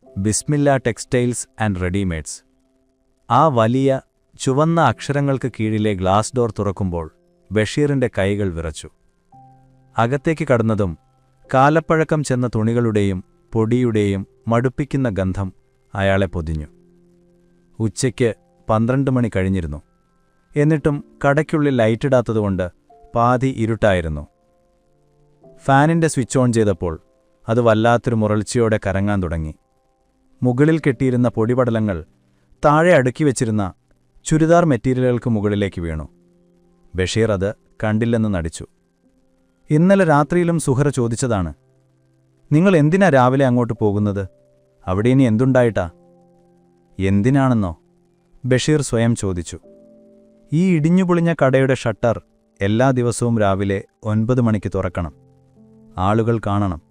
Bismillah textiles and readymades. ആ വലിയ ചുവന്ന അക്ഷരങ്ങൾക്ക് കീഴിലെ ഗ്ലാസ് ഡോർ തുറക്കുമ്പോൾ ബഷീറിന്റെ കൈകൾ വിറച്ചു. അകത്തേക്ക് കടന്നതും കാലപ്പഴക്കം ചെന്ന തുണികളുടെയും പൊടിയുടെയും മടുപ്പിക്കുന്ന ഗന്ധം അയാളെ പൊതിഞ്ഞു. ഉച്ചയ്ക്ക് 12 മണി കഴിഞ്ഞിരുന്നു. എന്നിട്ടും കടയ്ക്കുള്ളിൽ ലൈറ്റിടാത്തതുകൊണ്ട് പാതി ഇരുട്ടായിരുന്നു. ഫാനിന്റെ സ്വിച്ച് ഓൺ ചെയ്തപ്പോൾ അത് വല്ലാത്തൊരു മുരൾച്ചയോടെ കറങ്ങാൻ തുടങ്ങി. മുകളിൽ കെട്ടിയിരുന്ന പൊടിപടലങ്ങൾ താഴെ അടുക്കി വച്ചിരുന്ന ചുരിദാർ മെറ്റീരിയലുകൾക്ക് മുകളിലേക്ക് വീണു. ബഷീർ അത് കണ്ടില്ലെന്ന് നടിച്ചു. ഇന്നലെ രാത്രിയിലും സുഹറ ചോദിച്ചതാണ്, നിങ്ങൾ എന്തിനാ രാവിലെ അങ്ങോട്ട് പോകുന്നത്? അവിടെ ഇനി എന്തുണ്ടായിട്ടാ? എന്തിനാണെന്നോ? ബഷീർ സ്വയം ചോദിച്ചു. ഈ ഇടിഞ്ഞുപൊളിഞ്ഞ കടയുടെ ഷട്ടർ എല്ലാ ദിവസവും രാവിലെ 9 മണിക്ക് തുറക്കണം. ആളുകൾ കാണണം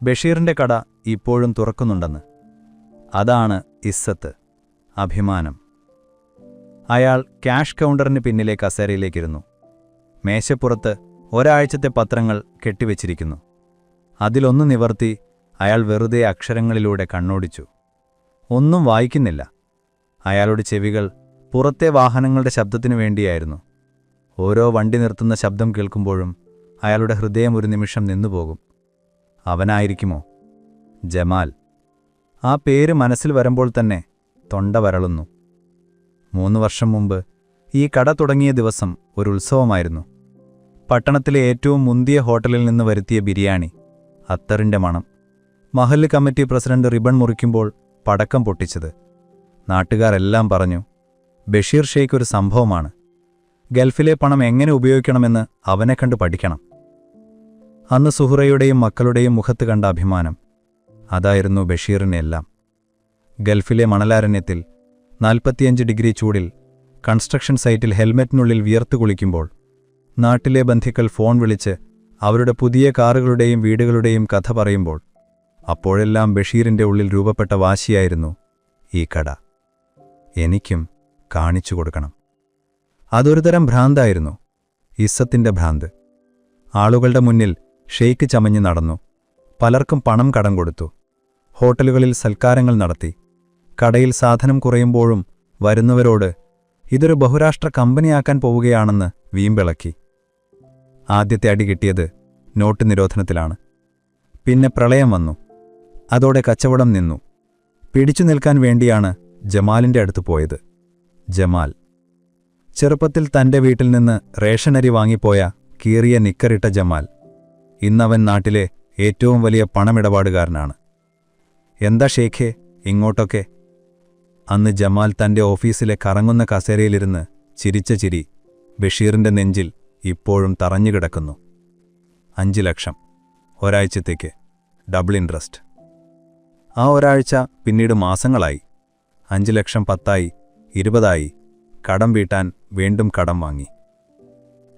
ബഷീറിന്റെ കട ഇപ്പോഴും തുറക്കുന്നുണ്ടെന്ന്. അതാണ് ഇസ്സത്ത്, അഭിമാനം. അയാൾ ക്യാഷ് കൗണ്ടറിന് പിന്നിലെ കസേരയിലേക്കിരുന്നു. മേശപ്പുറത്ത് ഒരാഴ്ചത്തെ പത്രങ്ങൾ കെട്ടിവച്ചിരിക്കുന്നു. അതിലൊന്നു നിവർത്തി അയാൾ വെറുതെ അക്ഷരങ്ങളിലൂടെ കണ്ണോടിച്ചു. ഒന്നും വായിക്കുന്നില്ല. അയാളുടെ ചെവികൾ പുറത്തെ വാഹനങ്ങളുടെ ശബ്ദത്തിനു വേണ്ടിയായിരുന്നു. ഓരോ വണ്ടി നിർത്തുന്ന ശബ്ദം കേൾക്കുമ്പോഴും അയാളുടെ ഹൃദയം ഒരു നിമിഷം നിന്നുപോകും. അവനായിരിക്കുമോ? ജമാൽ. ആ പേര് മനസ്സിൽ വരുമ്പോൾ തന്നെ തൊണ്ട വരളുന്നു. 3 വർഷം മുമ്പ് ഈ കട തുടങ്ങിയ ദിവസം ഒരു ഉത്സവമായിരുന്നു. പട്ടണത്തിലെ ഏറ്റവും മുന്തിയ ഹോട്ടലിൽ നിന്ന് വരുത്തിയ ബിരിയാണി, അത്തറിന്റെ മണം, മഹല്ല് കമ്മിറ്റി പ്രസിഡന്റ് റിബൺ മുറിക്കുമ്പോൾ പടക്കം പൊട്ടിച്ചത്. നാട്ടുകാരെല്ലാം പറഞ്ഞു, ബഷീർ ഷെയ്ഖ് ഒരു സംഭവമാണ്. ഗൾഫിലെ പണം എങ്ങനെ ഉപയോഗിക്കണമെന്ന് അവനെ കണ്ടു പഠിക്കണം. അന്ന് സുഹറയുടെയും മക്കളുടെയും മുഖത്ത് കണ്ട അഭിമാനം, അതായിരുന്നു ബഷീറിനെല്ലാം. ഗൾഫിലെ മണലാരണ്യത്തിൽ 45 ഡിഗ്രി ചൂടിൽ കൺസ്ട്രക്ഷൻ സൈറ്റിൽ ഹെൽമെറ്റിനുള്ളിൽ വിയർത്തു കുളിക്കുമ്പോൾ നാട്ടിലെ ബന്ധുക്കൾ ഫോൺ വിളിച്ച് അവരുടെ പുതിയ കാറുകളുടെയും വീടുകളുടെയും കഥ പറയുമ്പോൾ അപ്പോഴെല്ലാം ബഷീറിന്റെ ഉള്ളിൽ രൂപപ്പെട്ട വാശിയായിരുന്നു ഈ കട എനിക്കും കാണിച്ചു കൊടുക്കണം. അതൊരു തരം ഭ്രാന്തായിരുന്നു, ഇസ്സത്തിന്റെ ഭ്രാന്ത്. ആളുകളുടെ മുന്നിൽ ഷെയ്ക്ക് ചമഞ്ഞു നടന്നു. പലർക്കും പണം കടം കൊടുത്തു. ഹോട്ടലുകളിൽ സൽക്കാരങ്ങൾ നടത്തി. കടയിൽ സാധനം കുറയുമ്പോഴും വരുന്നവരോട് ഇതൊരു ബഹുരാഷ്ട്ര കമ്പനിയാക്കാൻ പോവുകയാണെന്ന് വീമ്പിളക്കി. ആദ്യത്തെ അടി കിട്ടിയത് നോട്ട് നിരോധനത്തിലാണ്. പിന്നെ പ്രളയം വന്നു. അതോടെ കച്ചവടം നിന്നു. പിടിച്ചു നിൽക്കാൻ വേണ്ടിയാണ് ജമാലിന്റെ അടുത്ത് പോയത്. ജമാൽ ചെറുപ്പത്തിൽ തന്റെ വീട്ടിൽ നിന്ന് റേഷനരി വാങ്ങിപ്പോയ കീറിയ നിക്കറിട്ട ജമാൽ ഇന്നവൻ നാട്ടിലെ ഏറ്റവും വലിയ പണമിടപാടുകാരനാണ്. എന്താ ഷേഖേ ഇങ്ങോട്ടൊക്കെ? അന്ന് ജമാൽ തന്റെ ഓഫീസിലെ കറങ്ങുന്ന കസേരയിലിരുന്ന് ചിരിച്ച ചിരി ബഷീറിന്റെ നെഞ്ചിൽ ഇപ്പോഴും തറഞ്ഞുകിടക്കുന്നു. 5 ലക്ഷം ഒരാഴ്ചത്തേക്ക്, ഡബിൾ ഇൻട്രസ്റ്റ്. ആ ഒരാഴ്ച പിന്നീട് മാസങ്ങളായി. 5 ലക്ഷം 10ആയി, 20ആയി. കടം വീട്ടാൻ വീണ്ടും കടം വാങ്ങി.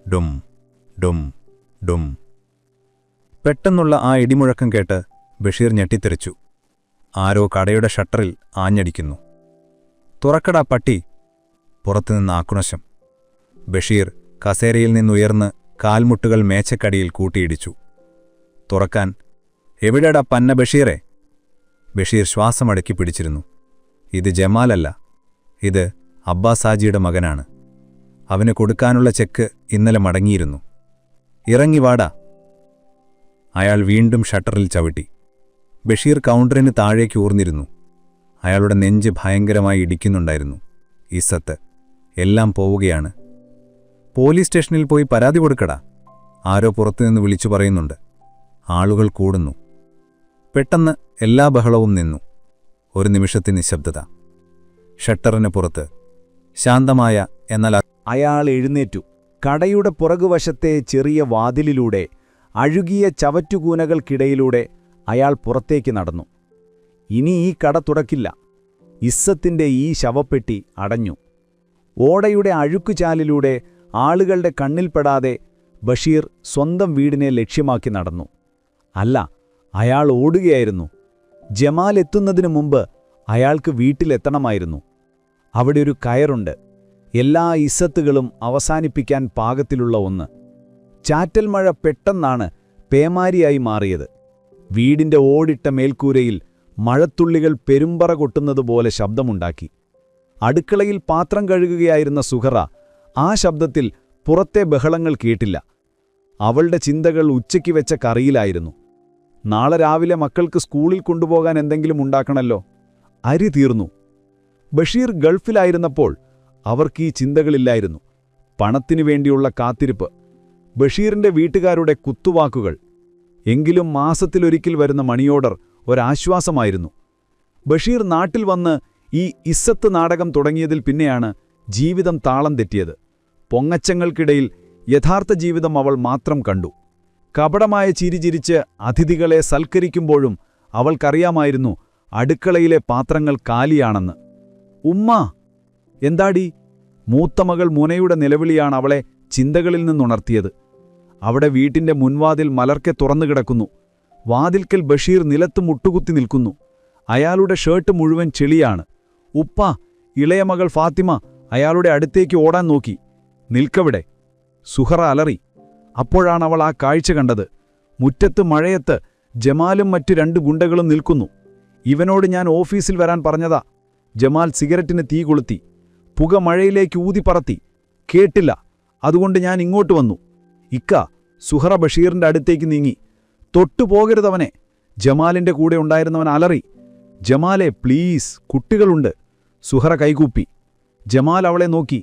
ഡും ഡും ഡും. പെട്ടെന്നുള്ള ആ ഇടിമുഴക്കം കേട്ട് ബഷീർ ഞെട്ടിത്തെറിച്ചു. ആരോ കടയുടെ ഷട്ടറിൽ ആഞ്ഞടിക്കുന്നു. തുറക്കടാ പട്ടി! പുറത്തുനിന്ന് ആക്രോശം. ബഷീർ കസേരയിൽ നിന്നുയർന്ന് കാൽമുട്ടുകൾ മേച്ചക്കടിയിൽ കൂട്ടിയിടിച്ചു. തുറക്കാൻ. എവിടെടാ പന്ന ബഷീറെ? ബഷീർ ശ്വാസമടക്കി പിടിച്ചിരുന്നു. ഇത് ജമാലല്ല, ഇത് അബ്ബാസാജിയുടെ മകനാണ്. അവന് കൊടുക്കാനുള്ള ചെക്ക് ഇന്നലെ മടങ്ങിയിരുന്നു. ഇറങ്ങി വാടാ. അയാൾ വീണ്ടും ഷട്ടറിൽ ചവിട്ടി. ബഷീർ കൗണ്ടറിന് താഴേക്ക് ഊർന്നിരുന്നു. അയാളുടെ നെഞ്ച് ഭയങ്കരമായി ഇടിക്കുന്നുണ്ടായിരുന്നു. ഇസ്സത്ത്, എല്ലാം പോവുകയാണ്. പോലീസ് സ്റ്റേഷനിൽ പോയി പരാതി കൊടുക്കടാ, ആരോ പുറത്തുനിന്ന് വിളിച്ചു പറയുന്നുണ്ട്. ആളുകൾ കൂടുന്നു. പെട്ടെന്ന് എല്ലാ ബഹളവും നിന്നു. ഒരു നിമിഷത്തിന് നിശബ്ദത. ഷട്ടറിന് പുറത്ത് ശാന്തമായ, എന്നാൽ അയാൾ എഴുന്നേറ്റു. കടയുടെ പുറകുവശത്തെ ചെറിയ വാതിലിലൂടെ, അഴുകിയ ചവറ്റുകൂനകൾക്കിടയിലൂടെ അയാൾ പുറത്തേക്ക് നടന്നു. ഇനി ഈ കട തുറക്കില്ല. ഇസ്സത്തിന്റെ ഈ ശവപ്പെട്ടി അടഞ്ഞു. ഓടയുടെ അഴുക്കുചാലിലൂടെ ആളുകളുടെ കണ്ണിൽപ്പെടാതെ ബഷീർ സ്വന്തം വീടിനെ ലക്ഷ്യമാക്കി നടന്നു. അല്ല, അയാൾ ഓടുകയായിരുന്നു. ജമാൽ എത്തുന്നതിനു മുമ്പ് അയാൾക്ക് വീട്ടിലെത്തണമായിരുന്നു. അവിടെ ഒരു കയറുണ്ട്, എല്ലാ ഇസ്സത്തുകളും അവസാനിപ്പിക്കാൻ പാകത്തിലുള്ള ഒന്ന്. ചാറ്റൽ മഴ പെട്ടെന്നാണ് പേമാരിയായി മാറിയത്. വീടിന്റെ ഓടിട്ട മേൽക്കൂരയിൽ മഴത്തുള്ളികൾ പെരുമ്പറ കൊട്ടുന്നതുപോലെ ശബ്ദമുണ്ടാക്കി. അടുക്കളയിൽ പാത്രം കഴുകുകയായിരുന്ന സുഹറ ആ ശബ്ദത്തിൽ പുറത്തെ ബഹളങ്ങൾ കേട്ടില്ല. അവളുടെ ചിന്തകൾ ഉച്ചയ്ക്ക് വെച്ച കറിയിലായിരുന്നു. നാളെ രാവിലെ മക്കൾക്ക് സ്കൂളിൽ കൊണ്ടുപോകാൻ എന്തെങ്കിലും ഉണ്ടാക്കണമല്ലോ. അരി തീർന്നു. ബഷീർ ഗൾഫിലായിരുന്നപ്പോൾ അവർക്ക് ഈ ചിന്തകളില്ലായിരുന്നു. പണത്തിനു വേണ്ടിയുള്ള കാത്തിരിപ്പ്, ബഷീറിന്റെ വീട്ടുകാരുടെ കുത്തുവാക്കുകൾ. എങ്കിലും മാസത്തിലൊരിക്കൽ വരുന്ന മണിയോർഡർ ഒരാശ്വാസമായിരുന്നു. ബഷീർ നാട്ടിൽ വന്ന് ഈ ഇസ്സത്ത് നാടകം തുടങ്ങിയതിൽ പിന്നെയാണ് ജീവിതം താളം തെറ്റിയത്. പൊങ്ങച്ചങ്ങൾക്കിടയിൽ യഥാർത്ഥ ജീവിതം അവൾ മാത്രം കണ്ടു. കപടമായ ചിരി ചിരിച്ച് അതിഥികളെ സൽക്കരിക്കുമ്പോഴും അവൾക്കറിയാമായിരുന്നു അടുക്കളയിലെ പാത്രങ്ങൾ കാലിയാണെന്ന്. ഉമ്മാ, എന്താടി? മൂത്തമകൾ മുനയുടെ നിലവിളിയാണ് അവളെ ചിന്തകളിൽ നിന്നുണർത്തിയത്. അവിടെ വീട്ടിന്റെ മുൻവാതിൽ മലർക്കെ തുറന്നുകിടക്കുന്നു. വാതിൽക്കൽ ബഷീർ നിലത്ത് മുട്ടുകുത്തി നിൽക്കുന്നു. അയാളുടെ ഷർട്ട് മുഴുവൻ ചെളിയാണ്. ഉപ്പാ, ഇളയ മകൾ ഫാത്തിമ അയാളുടെ അടുത്തേക്ക് ഓടാൻ നോക്കി. നിൽക്കവിടെ! സുഹറ അലറി. അപ്പോഴാണ് അവൾ ആ കാഴ്ച കണ്ടത്. മുറ്റത്ത് മഴയത്ത് ജമാലും മറ്റു 2 ഗുണ്ടകളും നിൽക്കുന്നു. ഇവനോട് ഞാൻ ഓഫീസിൽ വരാൻ പറഞ്ഞതാ. ജമാൽ സിഗരറ്റിന് തീ കൊളുത്തി. പുക മഴയിലേക്ക് ഊതിപ്പറത്തി. കേട്ടില്ല. അതുകൊണ്ട് ഞാൻ ഇങ്ങോട്ട് വന്നു. ഇക്ക, സുഹറ ബഷീറിന്റെ അടുത്തേക്ക് നീങ്ങി. തൊട്ടുപോകരുതവനെ! ജമാലിന്റെ കൂടെ ഉണ്ടായിരുന്നവൻ അലറി. ജമാലെ, പ്ലീസ്, കുട്ടികളുണ്ട്. സുഹറ കൈകൂപ്പി. ജമാൽ അവളെ നോക്കി.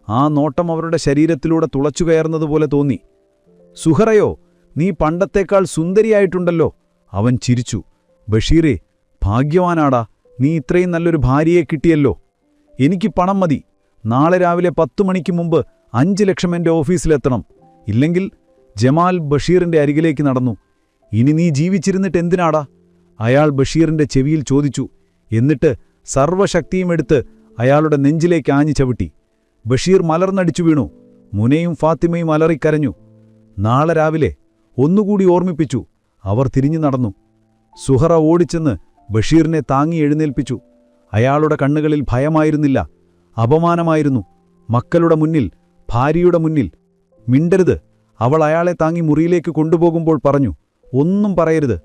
ആ നോട്ടം അവരുടെ ശരീരത്തിലൂടെ തുളച്ചുകയറുന്നതുപോലെ തോന്നി. സുഹറയോ, നീ പണ്ടത്തേക്കാൾ സുന്ദരിയായിട്ടുണ്ടല്ലോ. അവൻ ചിരിച്ചു. ബഷീറേ, ഭാഗ്യവാനാടാ, നീ ഇത്രയും നല്ലൊരു ഭാര്യയെ കിട്ടിയല്ലോ. എനിക്ക് പണം മതി. നാളെ രാവിലെ 10 മണിക്ക് മുമ്പ് 5 ലക്ഷം എൻ്റെ ഓഫീസിലെത്തണം. ഇല്ലെങ്കിൽ... ജമാൽ ബഷീറിന്റെ അരികിലേക്ക് നടന്നു. ഇനി നീ ജീവിച്ചിരുന്നിട്ട് എന്തിനാടാ? അയാൾ ബഷീറിന്റെ ചെവിയിൽ ചോദിച്ചു. എന്നിട്ട് സർവ്വശക്തിയും എടുത്ത് അയാളുടെ നെഞ്ചിലേക്ക് ആഞ്ഞു ചവിട്ടി. ബഷീർ മലർന്നടിച്ചു വീണു. മുനയും ഫാത്തിമയും അലറിക്കരഞ്ഞു. നാളെ രാവിലെ, ഒന്നുകൂടി ഓർമ്മിപ്പിച്ചു. അവർ തിരിഞ്ഞു നടന്നു. സുഹറ ഓടിച്ചെന്ന് ബഷീറിനെ താങ്ങി എഴുന്നേൽപ്പിച്ചു. അയാളുടെ കണ്ണുകളിൽ ഭയമായിരുന്നില്ല, അപമാനമായിരുന്നു. മക്കളുടെ മുന്നിൽ, ഭാര്യയുടെ മുന്നിൽ. മിണ്ടരുത്! അവൾ അയാളെ താങ്ങി മുറിയിലേക്ക് കൊണ്ടുപോകുമ്പോൾ പറഞ്ഞു. ഒന്നും പറയരുത്.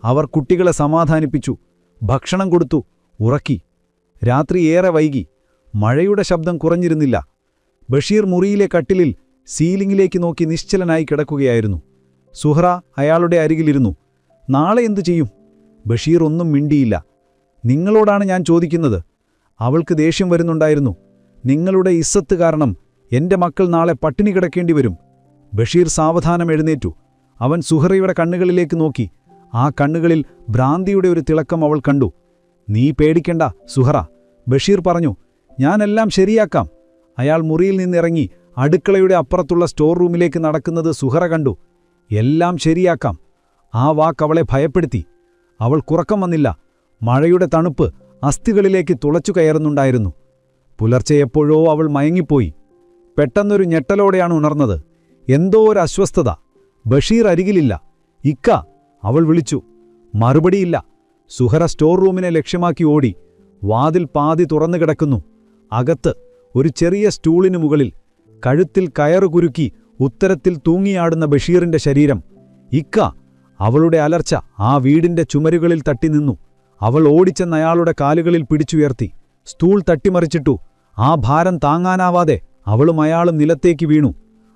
അവർ കുട്ടികളെ സമാധാനിപ്പിച്ചു. ഭക്ഷണം കൊടുത്തു, ഉറക്കി. രാത്രി ഏറെ വൈകി. മഴയുടെ ശബ്ദം കുറഞ്ഞിരുന്നില്ല. ബഷീർ മുറിയിലെ കട്ടിലിൽ സീലിംഗിലേക്ക് നോക്കി നിശ്ചലനായി കിടക്കുകയായിരുന്നു. സുഹറ അയാളുടെ അരികിലിരുന്നു. നാളെ എന്തു ചെയ്യും? ബഷീർ ഒന്നും മിണ്ടിയില്ല. നിങ്ങളോടാണ് ഞാൻ ചോദിക്കുന്നത്. അവൾക്ക് ദേഷ്യം വരുന്നുണ്ടായിരുന്നു. നിങ്ങളുടെ ഇസ്സത്ത് കാരണം എന്റെ മക്കൾ നാളെ പട്ടിണി കിടക്കേണ്ടി വരും. ബഷീർ സാവധാനം എഴുന്നേറ്റു. അവൻ സുഹറയുടെ കണ്ണുകളിലേക്ക് നോക്കി. ആ കണ്ണുകളിൽ ഭ്രാന്തിയുടെ ഒരു തിളക്കം അവൾ കണ്ടു. നീ പേടിക്കണ്ട സുഹറ, ബഷീർ പറഞ്ഞു. ഞാനെല്ലാം ശരിയാക്കാം. അയാൾ മുറിയിൽ നിന്നിറങ്ങി അടുക്കളയുടെ അപ്പുറത്തുള്ള സ്റ്റോർ റൂമിലേക്ക് നടക്കുന്നത് സുഹറ കണ്ടു. എല്ലാം ശരിയാക്കാം. ആ വാക്കവളെ ഭയപ്പെടുത്തി. അവൾ കുറക്കം വന്നില്ല. മഴയുടെ തണുപ്പ് അസ്ഥികളിലേക്ക് തുളച്ചു കയറുന്നുണ്ടായിരുന്നു. പുലർച്ചെ എപ്പോഴോ അവൾ മയങ്ങിപ്പോയി. പെട്ടെന്നൊരു ഞെട്ടലോടെയാണ് ഉണർന്നത്. എന്തോ ഒരു അസ്വസ്ഥത. ബഷീർ അരികിലില്ല. ഇക്ക! അവൾ വിളിച്ചു. മറുപടിയില്ല. സുഹറ സ്റ്റോർ റൂമിനെ ലക്ഷ്യമാക്കി ഓടി. വാതിൽ പാതി തുറന്നു കിടക്കുന്നു. അകത്ത് ഒരു ചെറിയ സ്റ്റൂളിനു മുകളിൽ കഴുത്തിൽ കയറു കുരുക്കി ഉത്തരത്തിൽ തൂങ്ങിയാടുന്ന ബഷീറിന്റെ ശരീരം. ഇക്ക! അവളുടെ അലർച്ച ആ വീടിന്റെ ചുമരുകളിൽ തട്ടി നിന്നു. അവൾ ഓടിച്ചെന്ന് അയാളുടെ കാലുകളിൽ പിടിച്ചുയർത്തി. സ്റ്റൂൾ തട്ടിമറിച്ചിട്ടു. ആ ഭാരം താങ്ങാനാവാതെ അവളും അയാളും നിലത്തേക്ക് വീണു.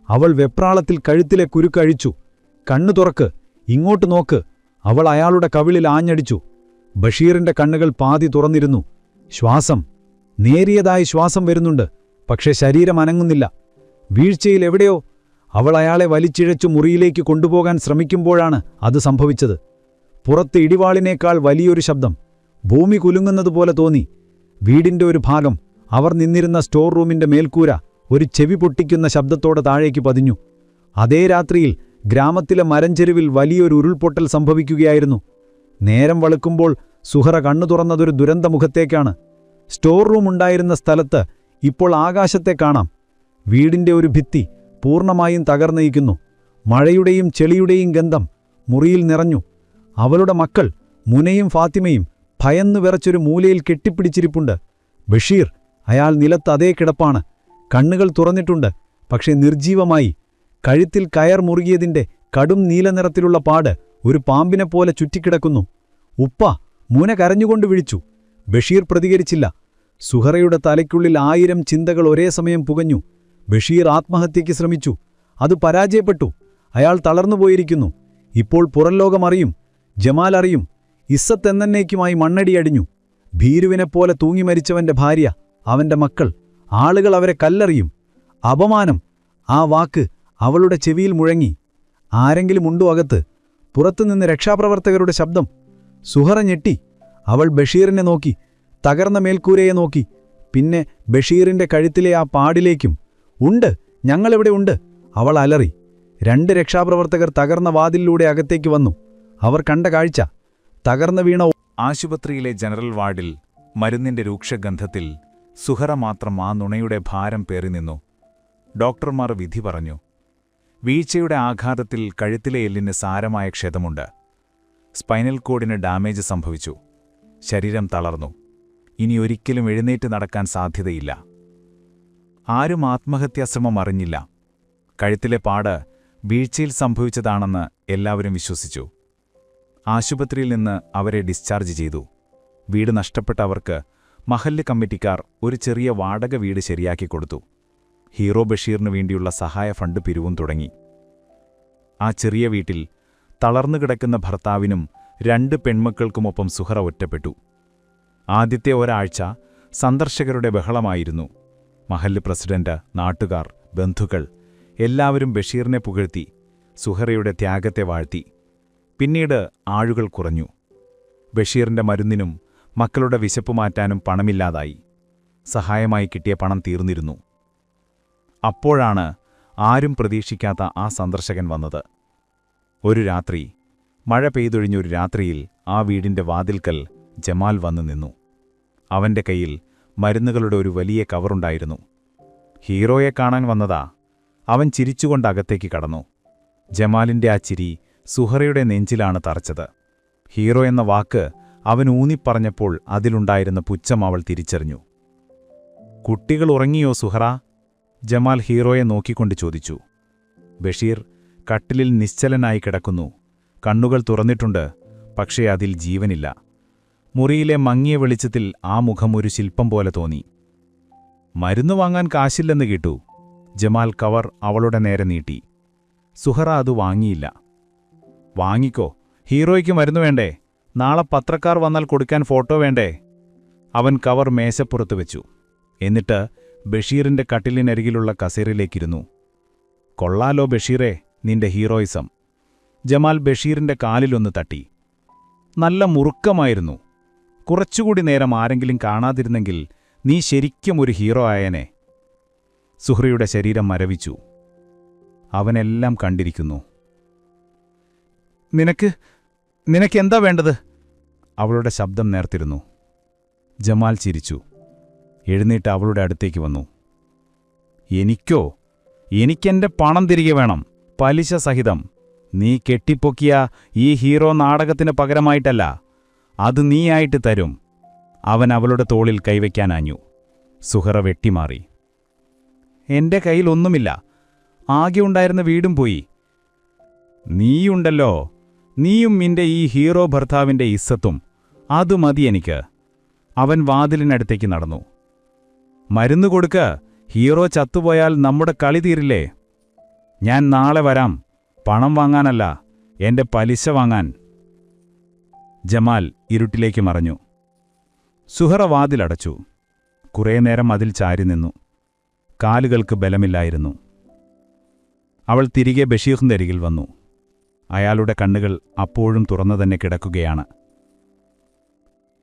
അവൾ വെപ്രാളത്തിൽ കഴുത്തിലെ കുരുക്കഴിച്ചു. കണ്ണു തുറക്ക്, ഇങ്ങോട്ട് നോക്ക്! അവൾ അയാളുടെ കവിളിൽ ആഞ്ഞടിച്ചു. ബഷീറിന്റെ കണ്ണുകൾ പാതി തുറന്നിരുന്നു. ശ്വാസം, നേരിയതായി ശ്വാസം വരുന്നുണ്ട്. പക്ഷെ ശരീരം അനങ്ങുന്നില്ല. വീഴ്ചയിൽ എവിടെയോ അവൾ അയാളെ വലിച്ചിഴച്ചു മുറിയിലേക്ക് കൊണ്ടുപോകാൻ ശ്രമിക്കുമ്പോഴാണ് അത് സംഭവിച്ചത്. പുറത്ത് ഇടിവാളിനേക്കാൾ വലിയൊരു ശബ്ദം. ഭൂമി കുലുങ്ങുന്നതുപോലെ തോന്നി. വീടിന്റെ ഒരു ഭാഗം, അവർ നിന്നിരുന്ന സ്റ്റോർ റൂമിന്റെ മേൽക്കൂര, ഒരു ചെവി പൊട്ടിക്കുന്ന ശബ്ദത്തോടെ താഴേക്ക് പതിഞ്ഞു. അതേ രാത്രിയിൽ ഗ്രാമത്തിലെ മരഞ്ചെരുവിൽ വലിയൊരു ഉരുൾപൊട്ടൽ സംഭവിക്കുകയായിരുന്നു. നേരം വെളുക്കുമ്പോൾ സുഹറ കണ്ണു തുറന്നതൊരു ദുരന്തമുഖത്തേക്കാണ്. സ്റ്റോർ റൂം ഉണ്ടായിരുന്ന സ്ഥലത്ത് ഇപ്പോൾ ആകാശത്തെ കാണാം. വീടിന്റെ ഒരു ഭിത്തി പൂർണ്ണമായും തകർന്നയിക്കുന്നു. മഴയുടെയും ചെളിയുടെയും ഗന്ധം മുറിയിൽ നിറഞ്ഞു. അവളുടെ മക്കൾ മുനയും ഫാത്തിമയും ഭയന്നു വിറച്ചൊരു മൂലയിൽ കെട്ടിപ്പിടിച്ചിരിപ്പുണ്ട്. ബഷീർ, അയാൾ നിലത്ത് അതേ കിടപ്പാണ്. കണ്ണുകൾ തുറന്നിട്ടുണ്ട്, പക്ഷെ നിർജീവമായി. കഴുത്തിൽ കയർ മുറുകിയതിന്റെ കടും നീലനിറത്തിലുള്ള പാട് ഒരു പാമ്പിനെപ്പോലെ ചുറ്റിക്കിടക്കുന്നു. ഉപ്പ, മൂന കരഞ്ഞുകൊണ്ട് വിളിച്ചു. ബഷീർ പ്രതികരിച്ചില്ല. സുഹറയുടെ തലയ്ക്കുള്ളിൽ 1000 ചിന്തകൾ ഒരേ സമയം പുകഞ്ഞു. ബഷീർ ആത്മഹത്യയ്ക്ക് ശ്രമിച്ചു. അത് പരാജയപ്പെട്ടു. അയാൾ തളർന്നുപോയിരിക്കുന്നു. ഇപ്പോൾ പുറംലോകം അറിയും. ജമാൽ അറിയും. ഇസ്സത്ത് എന്നേക്കുമായി മണ്ണടിയടിഞ്ഞു. ഭീരുവിനെപ്പോലെ തൂങ്ങി മരിച്ചവന്റെ ഭാര്യ, അവന്റെ മക്കൾ, ആളുകൾ അവരെ കല്ലെറിയും. അപമാനം. ആ വാക്ക് അവളുടെ ചെവിയിൽ മുഴങ്ങി. ആരെങ്കിലും ഉണ്ടോ അകത്ത്? പുറത്തുനിന്ന് രക്ഷാപ്രവർത്തകരുടെ ശബ്ദം. സുഹറ ഞെട്ടി. അവൾ ബഷീറിനെ നോക്കി, തകർന്ന മേൽക്കൂരയെ നോക്കി, പിന്നെ ബഷീറിന്റെ കഴുത്തിലെ ആ പാടിലേക്കും. ഉണ്ട്, ഞങ്ങളിവിടെ ഉണ്ട്, അവൾ അലറി. 2 രക്ഷാപ്രവർത്തകർ തകർന്ന വാതിലിലൂടെ അകത്തേക്ക് വന്നു. അവർ കണ്ട കാഴ്ച തകർന്നു വീണ ആശുപത്രിയിലെ ജനറൽ വാർഡിൽ മരുന്നിന്റെ രൂക്ഷഗന്ധത്തിൽ സുഹറ മാത്രം ആ നുണയുടെ ഭാരം പേറി നിന്നു. ഡോക്ടർമാർ വിധി പറഞ്ഞു. വീഴ്ചയുടെ ആഘാതത്തിൽ കഴുത്തിലെ എല്ലിന് സാരമായ ക്ഷതമുണ്ട്. സ്പൈനൽ കോഡിന് ഡാമേജ് സംഭവിച്ചു. ശരീരം തളർന്നു. ഇനി ഒരിക്കലും എഴുന്നേറ്റ് നടക്കാൻ സാധ്യതയില്ല. ആരും ആത്മഹത്യാശ്രമം അറിഞ്ഞില്ല. കഴുത്തിലെ പാട് വീഴ്ചയിൽ സംഭവിച്ചതാണെന്ന് എല്ലാവരും വിശ്വസിച്ചു. ആശുപത്രിയിൽ നിന്ന് അവരെ ഡിസ്ചാർജ് ചെയ്തു. വീട് നഷ്ടപ്പെട്ട അവർക്ക് മഹല്ല് കമ്മിറ്റിക്കാർ ഒരു ചെറിയ വാടക വീട് ശരിയാക്കി കൊടുത്തു. ഹീറോ ബഷീറിനു വേണ്ടിയുള്ള സഹായ ഫണ്ട് പിരിവും തുടങ്ങി. ആ ചെറിയ വീട്ടിൽ തളർന്നുകിടക്കുന്ന ഭർത്താവിനും 2 പെൺമക്കൾക്കുമൊപ്പം സുഹറ ഒറ്റപ്പെട്ടു. ആദ്യത്തെ ഒരാഴ്ച സന്ദർശകരുടെ ബഹളമായിരുന്നു. മഹല്ല് പ്രസിഡന്റ്, നാട്ടുകാർ, ബന്ധുക്കൾ എല്ലാവരും ബഷീറിനെ പുകഴ്ത്തി, സുഹറയുടെ ത്യാഗത്തെ വാഴ്ത്തി. പിന്നീട് ആളുകൾ കുറഞ്ഞു. ബഷീറിന്റെ മരുന്നിനും മക്കളുടെ വിശപ്പ് മാറ്റാനും പണമില്ലാതായി. സഹായമായി കിട്ടിയ പണം തീർന്നിരുന്നു. അപ്പോഴാണ് ആരും പ്രതീക്ഷിക്കാത്ത ആ സന്ദർശകൻ വന്നത്. ഒരു രാത്രി, മഴ പെയ്തൊഴിഞ്ഞൊരു രാത്രിയിൽ ആ വീടിന്റെ വാതിൽക്കൽ ജമാൽ വന്നു നിന്നു. അവന്റെ കയ്യിൽ മരുന്നുകളുടെ ഒരു വലിയ കവറുണ്ടായിരുന്നു. ഹീറോയെ കാണാൻ വന്നതാ. അവൻ ചിരിച്ചുകൊണ്ട് അകത്തേക്ക് കടന്നു. ജമാലിന്റെ ആ ചിരി സുഹറയുടെ നെഞ്ചിലാണ് തറച്ചത്. ഹീറോ എന്ന വാക്ക് അവൻ ഊന്നിപ്പറഞ്ഞപ്പോൾ അതിലുണ്ടായിരുന്ന പുച്ഛം അവൾ തിരിച്ചറിഞ്ഞു. കുട്ടികൾ ഉറങ്ങിയോ സുഹറ? ജമാൽ ഹീറോയെ നോക്കിക്കൊണ്ട് ചോദിച്ചു. ബഷീർ കട്ടിലിൽ നിശ്ചലനായി കിടക്കുന്നു. കണ്ണുകൾ തുറന്നിട്ടുണ്ട്, പക്ഷേ അതിൽ ജീവനില്ല. മുറിയിലെ മങ്ങിയ വെളിച്ചത്തിൽ ആ മുഖം ഒരു ശില്പം പോലെ തോന്നി. മരുന്ന് വാങ്ങാൻ കാശില്ലെന്ന് കേട്ടു. ജമാൽ കവർ അവളുടെ നേരെ നീട്ടി. സുഹറ അത് വാങ്ങിയില്ല. വാങ്ങിക്കോ, ഹീറോയ്ക്ക് മരുന്ന് വേണ്ടേ? നാളെ പത്രക്കാർ വന്നാൽ കൊടുക്കാൻ ഫോട്ടോ വേണ്ടേ? അവൻ കവർ മേശപ്പുറത്ത് വെച്ചു. എന്നിട്ട് ബഷീറിന്റെ കട്ടിലിനരികിലുള്ള കസേരയിലേക്കിരുന്നു. കൊള്ളാലോ ബഷീറേ, നിന്റെ ഹീറോയിസം. ജമാൽ ബഷീറിന്റെ കാലിലൊന്ന് തട്ടി. നല്ല മുറുക്കമായിരുന്നു. കുറച്ചുകൂടി നേരം ആരെങ്കിലും കാണാതിരുന്നെങ്കിൽ നീ ശരിക്കും ഒരു ഹീറോ ആയനെ. സുഹ്റയുടെ ശരീരം മരവിച്ചു. അവനെല്ലാം കണ്ടിരിക്കുന്നു. നിനക്കെന്താ വേണ്ടത്? അവളുടെ ശബ്ദം നേർത്തിരുന്നു. ജമാൽ ചിരിച്ചു. എഴുന്നേറ്റ് അവളുടെ അടുത്തേക്ക് വന്നു. എനിക്കെന്റെ പണം തിരികെ വേണം, പലിശ സഹിതം. നീ കെട്ടിപ്പൊക്കിയ ഈ ഹീറോ നാടകത്തിന് പകരമായിട്ടല്ല, അത് നീയായിട്ട് തരും. അവൻ അവളുടെ തോളിൽ കൈവയ്ക്കാനാഞ്ഞു. സുഹറ വെട്ടിമാറി. എന്റെ കയ്യിലൊന്നുമില്ല, ആകെ ഉണ്ടായിരുന്ന വീടും പോയി. നീയുണ്ടല്ലോ, നീയും നിന്റെ ഈ ഹീറോ ഭർത്താവിന്റെ ഇസ്സത്തും, അതു മതി എനിക്ക്. അവൻ വാതിലിനടുത്തേക്ക് നടന്നു. മരുന്ന് കൊടുക്ക്, ഹീറോ ചത്തുപോയാൽ നമ്മുടെ കളി തീരില്ലേ? ഞാൻ നാളെ വരാം, പണം വാങ്ങാനല്ല, എന്റെ പലിശ വാങ്ങാൻ. ജമാൽ ഇരുട്ടിലേക്ക് മറഞ്ഞു. സുഹറ വാതിലടച്ചു. കുറേ നേരം അതിൽ ചാരി നിന്നു. കാലുകൾക്ക് ബലമില്ലായിരുന്നു. അവൾ തിരികെ ബഷീറിന്റെ അരികിൽ വന്നു. അയാളുടെ കണ്ണുകൾ അപ്പോഴും തുറന്നു തന്നെ കിടക്കുകയാണ്.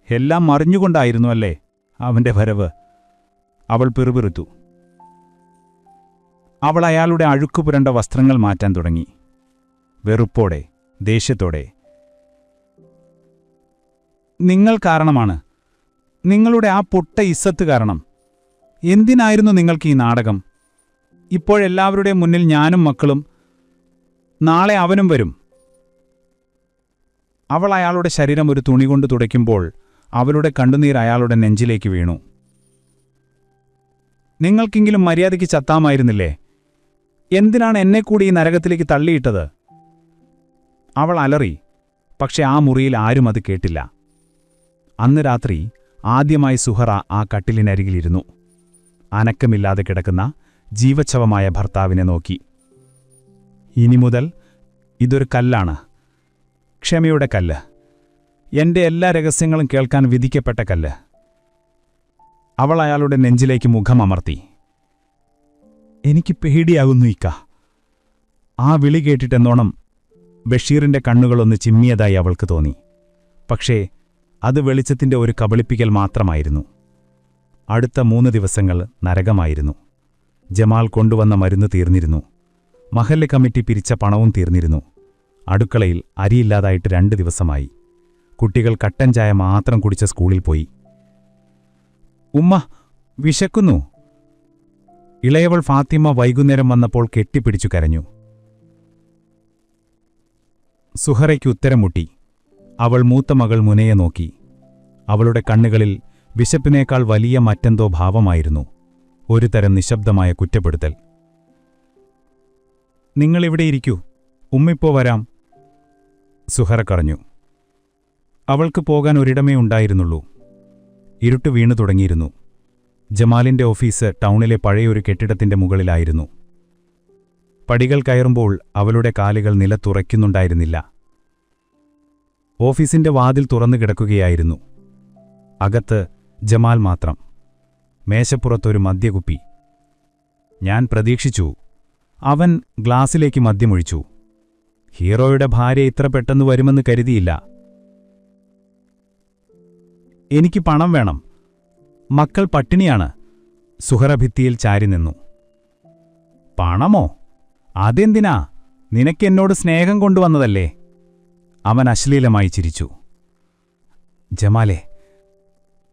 എല്ലാം മറിഞ്ഞുകൊണ്ടായിരുന്നു അല്ലേ അവന്റെ വരവ്? അവൾ പിറുപിറുത്തു. അവൾ അയാളുടെ അഴുക്കുപുരണ്ട വസ്ത്രങ്ങൾ മാറ്റാൻ തുടങ്ങി. വെറുപ്പോടെ, ദേഷ്യത്തോടെ. നിങ്ങൾ കാരണമാണ്, നിങ്ങളുടെ ആ പൊട്ട ഇസ്സത്ത് കാരണം. എന്തിനായിരുന്നു നിങ്ങൾക്ക് ഈ നാടകം? ഇപ്പോഴെല്ലാവരുടെയും മുന്നിൽ ഞാനും മക്കളും, നാളെ അവനും വരും. അവൾ അയാളുടെ ശരീരം ഒരു തുണി കൊണ്ട് തുടയ്ക്കുമ്പോൾ അവളുടെ കണ്ണുനീർ അയാളുടെ നെഞ്ചിലേക്ക് വീണു. നിങ്ങൾക്കെങ്കിലും മര്യാദയ്ക്ക് ചത്താമായിരുന്നില്ലേ? എന്തിനാണ് എന്നെക്കൂടി ഈ നരകത്തിലേക്ക് തള്ളിയിട്ടത്? അവൾ അലറി. പക്ഷെ ആ മുറിയിൽ ആരും അത് കേട്ടില്ല. അന്ന് രാത്രി ആദ്യമായി സുഹറ ആ കട്ടിലിനരികിലിരുന്നു. അനക്കമില്ലാതെ കിടക്കുന്ന ജീവച്ഛവമായ ഭർത്താവിനെ നോക്കി. ഇനി മുതൽ ഇതൊരു കല്ലാണ്, ക്ഷമയുടെ കല്ല്, എന്റെ എല്ലാ രഹസ്യങ്ങളും കേൾക്കാൻ വിധിക്കപ്പെട്ട കല്ല്. അവൾ അയാളുടെ നെഞ്ചിലേക്ക് മുഖമമർത്തി. എനിക്ക് പേടിയാകുന്നു ഇക്ക. ആ വിളി കേട്ടിട്ടെന്നോണം ബഷീറിന്റെ കണ്ണുകളൊന്ന് ചിമ്മിയതായി അവൾക്ക് തോന്നി. പക്ഷേ അത് വെളിച്ചത്തിന്റെ ഒരു കബളിപ്പിക്കൽ മാത്രമായിരുന്നു. അടുത്ത 3 ദിവസങ്ങൾ നരകമായിരുന്നു. ജമാൽ കൊണ്ടുവന്ന മരുന്ന് തീർന്നിരുന്നു. മഹല്ല് കമ്മിറ്റി പിരിച്ച പണവും തീർന്നിരുന്നു. അടുക്കളയിൽ അരിയില്ലാതായിട്ട് 2 ദിവസമായി. കുട്ടികൾ കട്ടൻ ചായ മാത്രം കുടിച്ച സ്കൂളിൽ പോയി. ഉമ്മ, വിശക്കുന്നു. ഇളയവൾ ഫാത്തിമ വൈകുന്നേരം വന്നപ്പോൾ കെട്ടിപ്പിടിച്ചു കരഞ്ഞു. സുഹറയ്ക്ക് ഉത്തരം മുട്ടി. അവൾ മൂത്ത മകൾ മുനയെ നോക്കി. അവളുടെ കണ്ണുകളിൽ വിശപ്പിനേക്കാൾ വലിയ മറ്റെന്തോ ഭാവമായിരുന്നു, ഒരു തരം നിശബ്ദമായ കുറ്റപ്പെടുത്തൽ. നിങ്ങളിവിടെ ഇരിക്കൂ, ഉമ്മിപ്പോ വരാം, സുഹറ കറഞ്ഞു. അവൾക്ക് പോകാൻ ഒരിടമേ ഉണ്ടായിരുന്നുള്ളൂ. ഇരുട്ട് വീണു തുടങ്ങിയിരുന്നു. ജമാലിന്റെ ഓഫീസ് ടൗണിലെ പഴയൊരു കെട്ടിടത്തിന്റെ മുകളിലായിരുന്നു. പടികൾ കയറുമ്പോൾ അവളുടെ കാലുകൾ നിലത്തുറയ്ക്കുന്നുണ്ടായിരുന്നില്ല. ഓഫീസിന്റെ വാതിൽ തുറന്നു കിടക്കുകയായിരുന്നു. അകത്ത് ജമാൽ മാത്രം. മേശപ്പുറത്തൊരു മദ്യകുപ്പി. ഞാൻ പ്രതീക്ഷിച്ചു. അവൻ ഗ്ലാസിലേക്ക് മദ്യമൊഴിച്ചു. ഹീറോയുടെ ഭാര്യ ഇത്ര പെട്ടെന്ന് വരുമെന്ന് കരുതിയില്ല. എനിക്ക് പണം വേണം, മക്കൾ പട്ടിണിയാണ്. സുഹറ ഭിത്തിയിൽ ചാരി നിന്നു. പണമോ? അതെന്തിനാ? നിനക്കെന്നോട് സ്നേഹം കൊണ്ടുവന്നതല്ലേ? അവൻ അശ്ലീലമായി ചിരിച്ചു. ജമാലേ,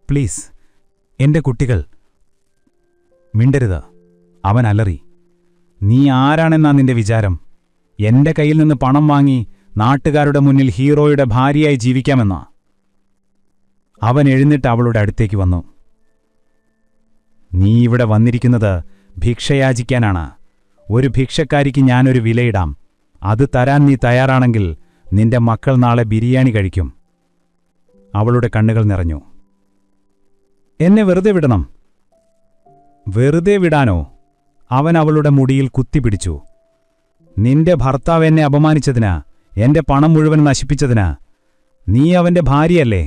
പ്ലീസ്, എന്റെ കുട്ടികൾ. മിണ്ടരുത്, അവൻ അലറി. നീ ആരാണെന്നാ നിന്റെ വിചാരം? എന്റെ കയ്യിൽ നിന്ന് പണം വാങ്ങി നാട്ടുകാരുടെ മുന്നിൽ ഹീറോയുടെ ഭാര്യയായി ജീവിക്കാമെന്നാ? അവൻ എഴുന്നിട്ട് അവളുടെ അടുത്തേക്ക് വന്നു. നീ ഇവിടെ വന്നിരിക്കുന്നത് ഭിക്ഷയാചിക്കാനാണ്. ഒരു ഭിക്ഷക്കാരിക്ക് ഞാനൊരു വിലയിടാം. അത് തരാൻ നീ തയ്യാറാണെങ്കിൽ നിന്റെ മക്കൾ നാളെ ബിരിയാണി കഴിക്കും. അവളുടെ കണ്ണുകൾ നിറഞ്ഞു. എന്നെ വെറുതെ വിടണം. വെറുതെ വിടാനോ? അവൻ അവളുടെ മുടിയിൽ കുത്തിപ്പിടിച്ചു. നിന്റെ ഭർത്താവ് എന്നെ അപമാനിച്ചതിനാ, എന്റെ പണം മുഴുവൻ നശിപ്പിച്ചതിനാ. നീ അവന്റെ ഭാര്യയല്ലേ?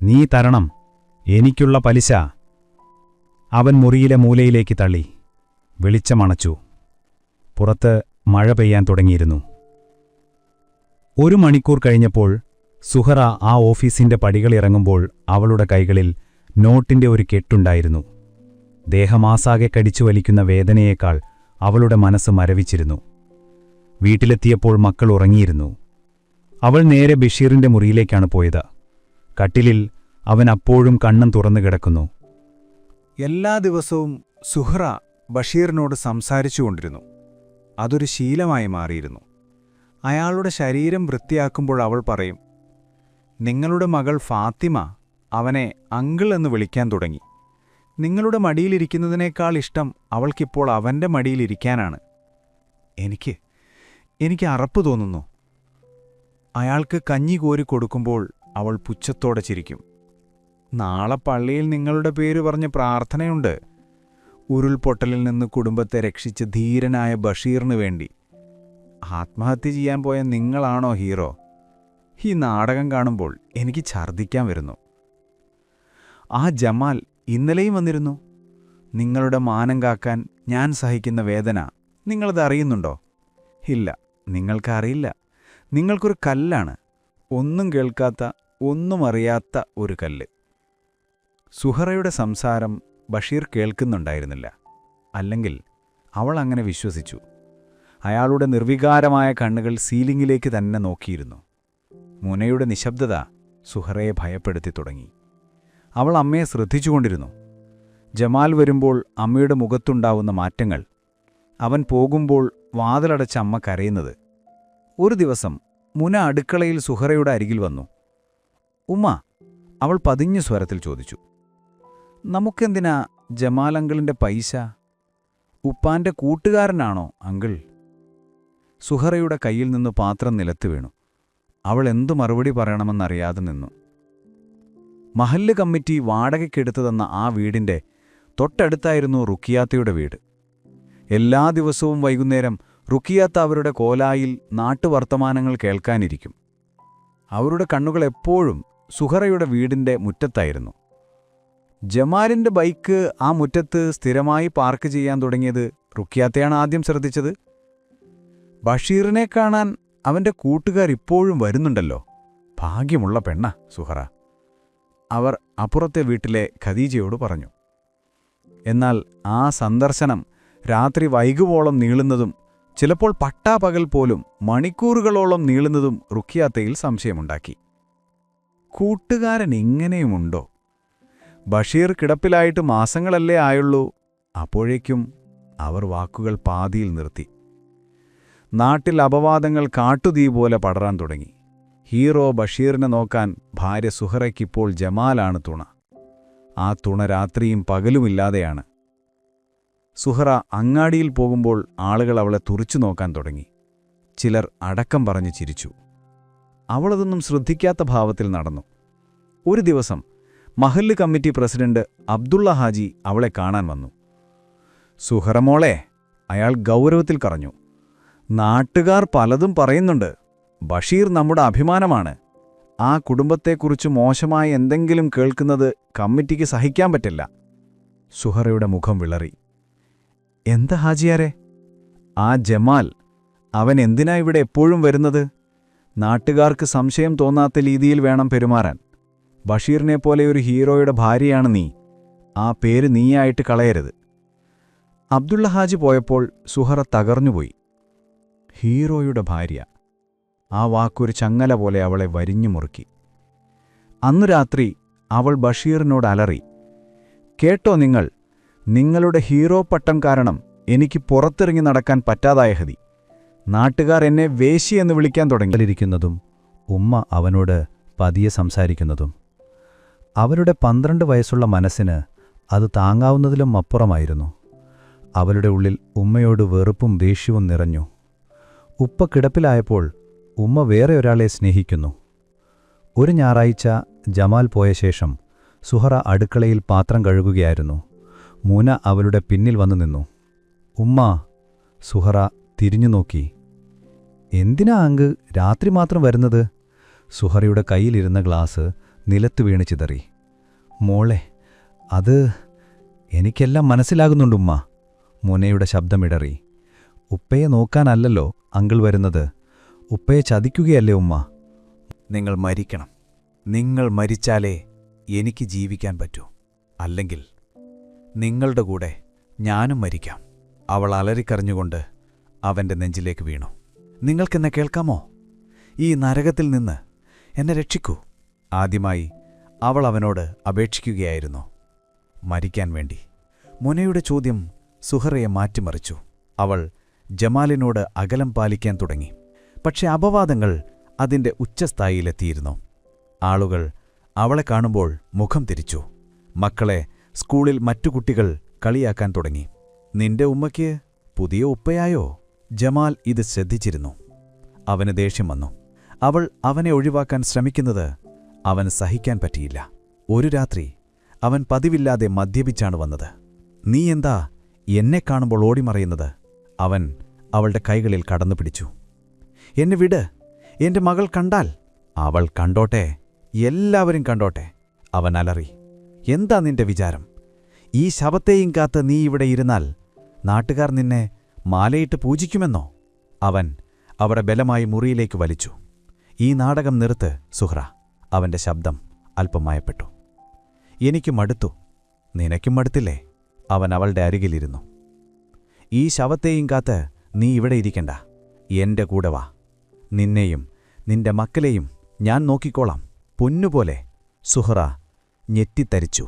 നീ തരണം, എനിക്കുള്ള പലിശ. അവൻ മുറിയിലെ മൂലയിലേക്ക് തള്ളി. വെളിച്ചമണച്ചു. പുറത്ത് മഴ പെയ്യാൻ തുടങ്ങിയിരുന്നു. 1 മണിക്കൂർ കഴിഞ്ഞപ്പോൾ സുഹറ ആ ഓഫീസിന്റെ പടികളിറങ്ങുമ്പോൾ അവളുടെ കൈകളിൽ നോട്ടിന്റെ ഒരു കെട്ടുണ്ടായിരുന്നു. ദേഹമാസാകെ കടിച്ചു വലിക്കുന്ന വേദനയേക്കാൾ അവളുടെ മനസ്സ് മരവിച്ചിരുന്നു. വീട്ടിലെത്തിയപ്പോൾ മക്കൾ ഉറങ്ങിയിരുന്നു. അവൾ നേരെ ബഷീറിന്റെ മുറിയിലേക്കാണ് പോയത്. കട്ടിലിൽ അവൻ അപ്പോഴും കണ്ണും തുറന്നു കിടക്കുന്നു. എല്ലാ ദിവസവും സുഹറ ബഷീറിനോട് സംസാരിച്ചുകൊണ്ടിരുന്നു. അതൊരു ശീലമായി മാറിയിരുന്നു. അയാളുടെ ശരീരം വൃത്തിയാക്കുമ്പോൾ അവൾ പറയും, നിങ്ങളുടെ മകൾ ഫാത്തിമ അവനെ അങ്കിൾ എന്ന് വിളിക്കാൻ തുടങ്ങി. നിങ്ങളുടെ മടിയിലിരിക്കുന്നതിനേക്കാൾ ഇഷ്ടം അവൾക്കിപ്പോൾ അവന്റെ മടിയിലിരിക്കാനാണ്. എനിക്ക് അറപ്പ് തോന്നുന്നു. അയാൾക്ക് കഞ്ഞി കോരി കൊടുക്കുമ്പോൾ അവൾ പുച്ഛത്തോടെ ചിരിക്കും. നാളെ പള്ളിയിൽ നിങ്ങളുടെ പേര് പറഞ്ഞ് പ്രാർത്ഥനയുണ്ട്. ഉരുൾപൊട്ടലിൽ നിന്ന് കുടുംബത്തെ രക്ഷിച്ച് ധീരനായ ബഷീറിനു വേണ്ടി. ആത്മഹത്യ ചെയ്യാൻ പോയ നിങ്ങളാണോ ഹീറോ? ഈ നാടകം കാണുമ്പോൾ എനിക്ക് ഛർദ്ദിക്കാൻ വരുന്നു. ആ ജമാൽ ഇന്നലെയും വന്നിരുന്നു. നിങ്ങളുടെ മാനം കാക്കാൻ ഞാൻ സഹിക്കുന്ന വേദന നിങ്ങളത് അറിയുന്നുണ്ടോ? ഇല്ല, നിങ്ങൾക്കറിയില്ല. നിങ്ങൾക്കൊരു കല്ലാണ്, ഒന്നും കേൾക്കാത്ത, ഒന്നും അറിയാത്ത ഒരു കല്ല്. സുഹറയുടെ സംസാരം ബഷീർ കേൾക്കുന്നുണ്ടായിരുന്നില്ല. അല്ലെങ്കിൽ അവൾ അങ്ങനെ വിശ്വസിച്ചു. അയാളുടെ നിർവികാരമായ കണ്ണുകൾ സീലിംഗിലേക്ക് തന്നെ നോക്കിയിരുന്നു. മുനയുടെ നിശബ്ദത സുഹറയെ ഭയപ്പെടുത്തി തുടങ്ങി. അവൾ അമ്മയെ ശ്രദ്ധിച്ചുകൊണ്ടിരുന്നു. ജമാൽ വരുമ്പോൾ അമ്മയുടെ മുഖത്തുണ്ടാവുന്ന മാറ്റങ്ങൾ, അവൻ പോകുമ്പോൾ വാതിലടച്ച അമ്മ കരയുന്നത്. ഒരു ദിവസം മുന അടുക്കളയിൽ സുഹറയുടെ അരികിൽ വന്നു. ഉമ്മ, അവൾ പതിഞ്ഞ സ്വരത്തിൽ ചോദിച്ചു, നമുക്കെന്തിനാ ജമാൽ അങ്കിളിന്റെ പൈസ? ഉപ്പാന്റെ കൂട്ടുകാരനാണോ അങ്കിൾ? സുഹറയുടെ കയ്യിൽ നിന്ന് പാത്രം നിലത്ത് വീണു. അവൾ എന്തു മറുപടി പറയണമെന്നറിയാതെ നിന്നു. മഹല്ല് കമ്മിറ്റി വാടകയ്ക്കെടുത്തു തന്ന ആ വീടിന്റെ തൊട്ടടുത്തായിരുന്നു റുക്കിയാത്തയുടെ വീട്. എല്ലാ ദിവസവും വൈകുന്നേരം റുക്കിയാത്ത അവരുടെ കോലായിൽ നാട്ടുവർത്തമാനങ്ങൾ കേൾക്കാനിരിക്കും. അവരുടെ കണ്ണുകൾ എപ്പോഴും സുഹറയുടെ വീടിന്റെ മുറ്റത്തായിരുന്നു. ജമാലിന്റെ ബൈക്ക് ആ മുറ്റത്ത് സ്ഥിരമായി പാർക്ക് ചെയ്യാൻ തുടങ്ങിയത് റുക്കിയാത്തയാണ് ആദ്യം ശ്രദ്ധിച്ചത്. ബഷീറിനെ കാണാൻ അവന്റെ കൂട്ടുകാർ ഇപ്പോഴും വരുന്നുണ്ടല്ലോ, ഭാഗ്യമുള്ള പെണ്ണ സുഹറ, അവർ അപ്പുറത്തെ വീട്ടിലെ ഖദീജയോട് പറഞ്ഞു. എന്നാൽ ആ സന്ദർശനം രാത്രി വൈകുവോളം നീളുന്നതും ചിലപ്പോൾ പട്ടാപകൽ പോലും മണിക്കൂറുകളോളം നീളുന്നതും റുക്കിയാത്തയിൽ സംശയമുണ്ടാക്കി. കൂട്ടുകാരൻ ഇങ്ങനെയുമുണ്ടോ? ബഷീർ കിടപ്പിലായിട്ട് മാസങ്ങളല്ലേ ആയുള്ളൂ. അപ്പോഴേക്കും അവർ വാക്കുകൾ പാതിയിൽ നിർത്തി. നാട്ടിൽ അപവാദങ്ങൾ കാട്ടുതീ പോലെ പടരാൻ തുടങ്ങി. ഹീറോ ബഷീറിനെ നോക്കാൻ ഭാര്യ സുഹറയ്ക്കിപ്പോൾ ജമാലാണ് തുണ. ആ തുണ രാത്രിയും പകലുമില്ലാതെയാണ്. സുഹറ അങ്ങാടിയിൽ പോകുമ്പോൾ ആളുകൾ അവളെ തുറിച്ചു നോക്കാൻ തുടങ്ങി. ചിലർ അടക്കം പറഞ്ഞു ചിരിച്ചു. അവളതൊന്നും ശ്രദ്ധിക്കാത്ത ഭാവത്തിൽ നടന്നു. ഒരു ദിവസം മഹല്ല് കമ്മിറ്റി പ്രസിഡന്റ് അബ്ദുള്ള ഹാജി അവളെ കാണാൻ വന്നു. സുഹറമോളെ, അയാൾ ഗൗരവത്തിൽ പറഞ്ഞു, നാട്ടുകാർ പലതും പറയുന്നുണ്ട്. ബഷീർ നമ്മുടെ അഭിമാനമാണ്. ആ കുടുംബത്തെക്കുറിച്ച് മോശമായി എന്തെങ്കിലും കേൾക്കുന്നത് കമ്മിറ്റിക്ക് സഹിക്കാൻ പറ്റില്ല. സുഹറയുടെ മുഖം വിളറി. എന്താ ഹാജിയാരെ? ആ ജമാൽ, അവൻ എന്തിനാ ഇവിടെ എപ്പോഴും വരുന്നത്? നാട്ടുകാർക്ക് സംശയം തോന്നാത്ത രീതിയിൽ വേണം പെരുമാറാൻ. ബഷീറിനെപ്പോലെ ഒരു ഹീറോയുടെ ഭാര്യയാണ് നീ. ആ പേര് നീയായിട്ട് കളയരുത്. അബ്ദുള്ള ഹാജി പോയപ്പോൾ സുഹറ തകർന്നുപോയി. ഹീറോയുടെ ഭാര്യ, ആ വാക്കൊരു ചങ്ങല പോലെ അവളെ വരിഞ്ഞു മുറുക്കി. അന്നു രാത്രി അവൾ ബഷീറിനോട് അലറി, കേട്ടോ നിങ്ങളുടെ ഹീറോ പട്ടം കാരണം എനിക്ക് പുറത്തിറങ്ങി നടക്കാൻ പറ്റാതായ ഹതി. നാട്ടുകാർ എന്നെ വേശിയെന്ന് വിളിക്കാൻ തുടങ്ങിയിരിക്കുന്നതും ഉമ്മ അവനോട് പതിയെ സംസാരിക്കുന്നതും. അവരുടെ 12 വയസ്സുള്ള മനസ്സിന് അത് താങ്ങാവുന്നതിലും അപ്പുറമായിരുന്നു. അവരുടെ ഉള്ളിൽ ഉമ്മയോട് വെറുപ്പും ദേഷ്യവും നിറഞ്ഞു. ഉപ്പ കിടപ്പിലായപ്പോൾ ഉമ്മ വേറെ ഒരാളെ സ്നേഹിക്കുന്നു. ഒരു ഞായറാഴ്ച ജമാൽ പോയ ശേഷം സുഹറ അടുക്കളയിൽ പാത്രം കഴുകുകയായിരുന്നു. മൂന അവളുടെ പിന്നിൽ വന്നു നിന്നു. ഉമ്മ. സുഹറ തിരിഞ്ഞു നോക്കി. എന്തിനാ അങ്ക് രാത്രി മാത്രം വരുന്നത്? സുഹറയുടെ കയ്യിലിരുന്ന ഗ്ലാസ് നിലത്തു വീണ് ചിതറി. മോളെ, അത് എനിക്കെല്ലാം മനസ്സിലാകുന്നുണ്ടുമ്മ. മുനയുടെ ശബ്ദമിടറി. ഉപ്പയെ നോക്കാനല്ലല്ലോ അങ്കിൾ വരുന്നത്. ഉപ്പയെ ചതിക്കുകയല്ലേ ഉമ്മ? നിങ്ങൾ മരിക്കണം. നിങ്ങൾ മരിച്ചാലേ എനിക്ക് ജീവിക്കാൻ പറ്റൂ. അല്ലെങ്കിൽ നിങ്ങളുടെ കൂടെ ഞാനും മരിക്കാം. അവൾ അലറിക്കറിഞ്ഞുകൊണ്ട് അവന്റെ നെഞ്ചിലേക്ക് വീണു. നിങ്ങൾക്കെന്നെ കേൾക്കാമോ? ഈ നരകത്തിൽ നിന്ന് എന്നെ രക്ഷിക്കൂ. ആദ്യമായി അവൾ അവനോട് അപേക്ഷിക്കുകയായിരുന്നു, മരിക്കാൻ വേണ്ടി. മുനയുടെ ചോദ്യം സുഹറയെ മാറ്റിമറിച്ചു. അവൾ ജമാലിനോട് അകലം പാലിക്കാൻ തുടങ്ങി. പക്ഷെ അപവാദങ്ങൾ അതിന്റെ ഉച്ചസ്ഥായിയിലെത്തിയിരുന്നു. ആളുകൾ അവളെ കാണുമ്പോൾ മുഖം തിരിച്ചു. മക്കളെ സ്കൂളിൽ മറ്റു കുട്ടികൾ കളിയാക്കാൻ തുടങ്ങി. നിന്റെ ഉമ്മയ്ക്ക് പുതിയ ഉപ്പയായോ? ജമാൽ ഇത് ശ്രദ്ധിച്ചിരുന്നു. അവന് ദേഷ്യം വന്നു. അവൾ അവനെ ഒഴിവാക്കാൻ ശ്രമിക്കുന്നത് അവന് സഹിക്കാൻ പറ്റിയില്ല. ഒരു രാത്രി അവൻ പതിവില്ലാതെ മദ്യപിച്ചാണ് വന്നത്. നീ എന്താ എന്നെ കാണുമ്പോൾ ഓടിമറയുന്നത്? അവൻ അവളുടെ കൈകളിൽ കടന്നു പിടിച്ചു. എന്നെ വിട്, എന്റെ മകൾ കണ്ടാൽ. അവൾ കണ്ടോട്ടെ, എല്ലാവരും കണ്ടോട്ടെ, അവൻ അലറി. എന്താ നിന്റെ വിചാരം? ഈ ശവത്തെയും കാത്ത് നീ ഇവിടെ ഇരുന്നാൽ നാട്ടുകാർ നിന്നെ മാലയിട്ട് പൂജിക്കുമെന്നോ? അവൻ അവളെ ബലമായി മുറിയിലേക്ക് വലിച്ചു. ഈ നാടകം നിർത്ത് സുഹ്റ. അവന്റെ ശബ്ദം അല്പം മയപ്പെട്ടു. എനിക്ക് മടുത്തു. നിനക്കും മടുത്തില്ലേ? അവൻ അവളുടെ അരികിലിരുന്നു. ഈ ശവത്തെയും കാത്ത് നീ ഇവിടെ ഇരിക്കണ്ട. എന്റെ കൂടെ വാ. നിന്നെയും നിന്റെ മക്കളെയും ഞാൻ നോക്കിക്കോളാം, പൊന്നുപോലെ. സുഹ്റ ഞെട്ടിത്തരിച്ചു.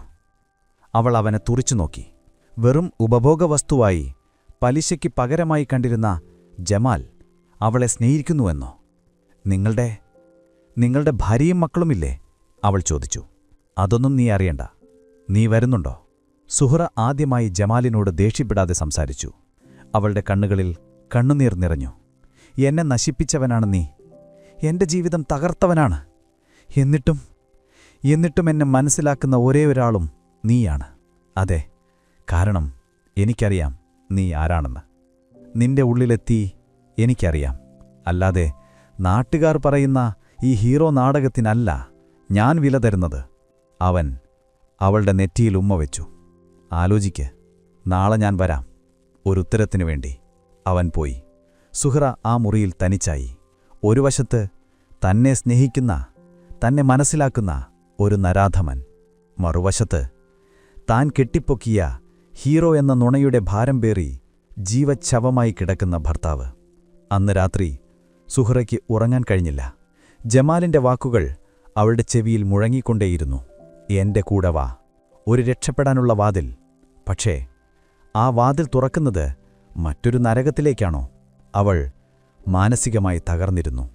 അവൾ അവനെ തുറിച്ചു നോക്കി. വെറും ഉപഭോഗവസ്തുവായി പലിശയ്ക്ക് പകരമായി കണ്ടിരുന്ന ജമാൽ അവളെ സ്നേഹിക്കുന്നുവെന്നോ? നിങ്ങളുടെ ഭാര്യയും മക്കളുമില്ലേ? അവൾ ചോദിച്ചു. അതൊന്നും നീ അറിയണ്ട. നീ വരുന്നുണ്ടോ? സുഹ്റ ആദ്യമായി ജമാലിനോട് ദേഷ്യപ്പെടാതെ സംസാരിച്ചു. അവളുടെ കണ്ണുകളിൽ കണ്ണുനീർ നിറഞ്ഞു. എന്നെ നശിപ്പിച്ചവനാണ് നീ. എന്റെ ജീവിതം തകർത്തവനാണ്. എന്നിട്ടും എന്നെ മനസ്സിലാക്കുന്ന ഒരേ ഒരാളും നീയാണ്. അതെ, കാരണം എനിക്കറിയാം നീ ആരാണെന്ന്. നിന്റെ ഉള്ളിലെത്തി എനിക്കറിയാം. അല്ലാതെ നാട്ടുകാർ പറയുന്ന ഈ ഹീറോ നാടകത്തിനല്ല ഞാൻ വില തരുന്നത്. അവൻ അവളുടെ നെറ്റിയിൽ ഉമ്മ വെച്ചു. ആലോചിക്ക്, നാളെ ഞാൻ വരാം ഒരുത്തരത്തിനു വേണ്ടി. അവൻ പോയി. സുഹ്റ ആ മുറിയിൽ തനിച്ചായി. ഒരു വശത്ത് തന്നെ സ്നേഹിക്കുന്ന, തന്നെ മനസ്സിലാക്കുന്ന ഒരു നരാധമൻ, മറുവശത്ത് താൻ കെട്ടിപ്പൊക്കിയ ഹീറോ എന്ന നുണയുടെ ഭാരം പേറി ജീവച്ഛവമായി കിടക്കുന്ന ഭർത്താവ്. അന്ന് രാത്രി സുഹ്റയ്ക്ക് ഉറങ്ങാൻ കഴിഞ്ഞില്ല. ജമാലിന്റെ വാക്കുകൾ അവളുടെ ചെവിയിൽ മുഴങ്ങിക്കൊണ്ടേയിരുന്നു. എന്റെ കൂടെ വാ, ഒരു രക്ഷപ്പെടാനുള്ള വാതിൽ. പക്ഷേ ആ വാതിൽ തുറക്കുന്നത് മറ്റൊരു നരകത്തിലേക്കാണോ? അവൾ മാനസികമായി തകർന്നിരുന്നു.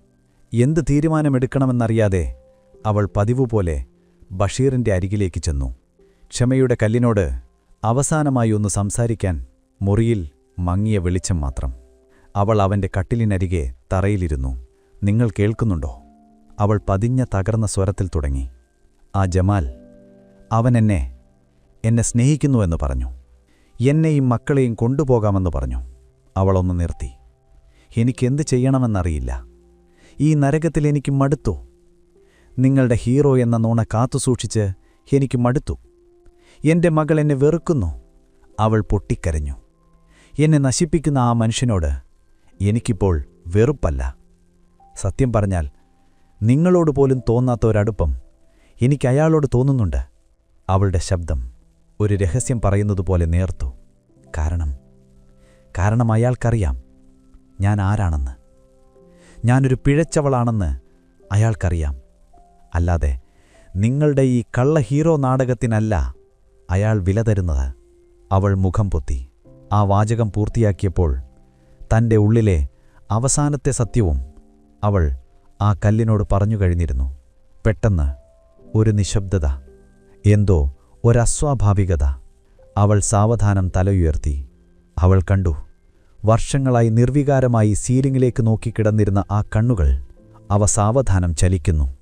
എന്ത് തീരുമാനമെടുക്കണമെന്നറിയാതെ അവൾ പതിവുപോലെ ബഷീറിന്റെ അരികിലേക്ക് ചെന്നു. ക്ഷമയുടെ കല്ലിനോട് അവസാനമായി ഒന്ന് സംസാരിക്കാൻ മുറിയിൽ മങ്ങിയ വെളിച്ചം മാത്രം. അവൾ അവന്റെ കട്ടിലിനരികെ തറയിലിരുന്നു. നിങ്ങൾ കേൾക്കുന്നുണ്ടോ? അവൾ പതിഞ്ഞ തകർന്ന സ്വരത്തിൽ തുടങ്ങി. ആ ജമാൽ, അവൻ എന്നെ സ്നേഹിക്കുന്നുവെന്ന് പറഞ്ഞു. എന്നെയും മക്കളെയും കൊണ്ടുപോകാമെന്ന് പറഞ്ഞു. അവളൊന്ന് നിർത്തി. എനിക്കെന്ത് ചെയ്യണമെന്നറിയില്ല. ഈ നരകത്തിൽ എനിക്ക് മടുത്തു. നിങ്ങളുടെ ഹീറോ എന്ന നുണ കാത്തുസൂക്ഷിച്ച് എനിക്ക് മടുത്തു. എന്റെ മകൾ എന്നെ വെറുക്കുന്നു. അവൾ പൊട്ടിക്കരഞ്ഞു. എന്നെ നശിപ്പിക്കുന്ന ആ മനുഷ്യനോട് എനിക്കിപ്പോൾ വെറുപ്പല്ല. സത്യം പറഞ്ഞാൽ നിങ്ങളോട് പോലും തോന്നാത്ത ഒരടുപ്പം എനിക്കയാളോട് തോന്നുന്നുണ്ട്. അവളുടെ ശബ്ദം ഒരു രഹസ്യം പറയുന്നതുപോലെ നേർത്തു. കാരണം അയാൾക്കറിയാം ഞാൻ ആരാണെന്ന്. ഞാനൊരു പിഴച്ചവളാണെന്ന് അയാൾക്കറിയാം. അല്ലാതെ നിങ്ങളുടെ ഈ കള്ള ഹീറോ നാടകത്തിനല്ല അയാൾ വില തരുന്നത്. അവൾ മുഖം പൊത്തി. ആ വാചകം പൂർത്തിയാക്കിയപ്പോൾ തൻ്റെ ഉള്ളിലെ അവസാനത്തെ സത്യവും അവൾ ആ കല്ലിനോട് പറഞ്ഞു കഴിഞ്ഞിരുന്നു. പെട്ടെന്ന് ഒരു നിശബ്ദത, എന്തോ ഒരസ്വാഭാവികത. അവൾ സാവധാനം തലയുയർത്തി. അവൾ കണ്ടു, വർഷങ്ങളായി നിർവികാരമായി സീലിംഗിലേക്ക് നോക്കിക്കിടന്നിരുന്ന ആ കണ്ണുകൾ. അവ സാവധാനം ചലിക്കുന്നു.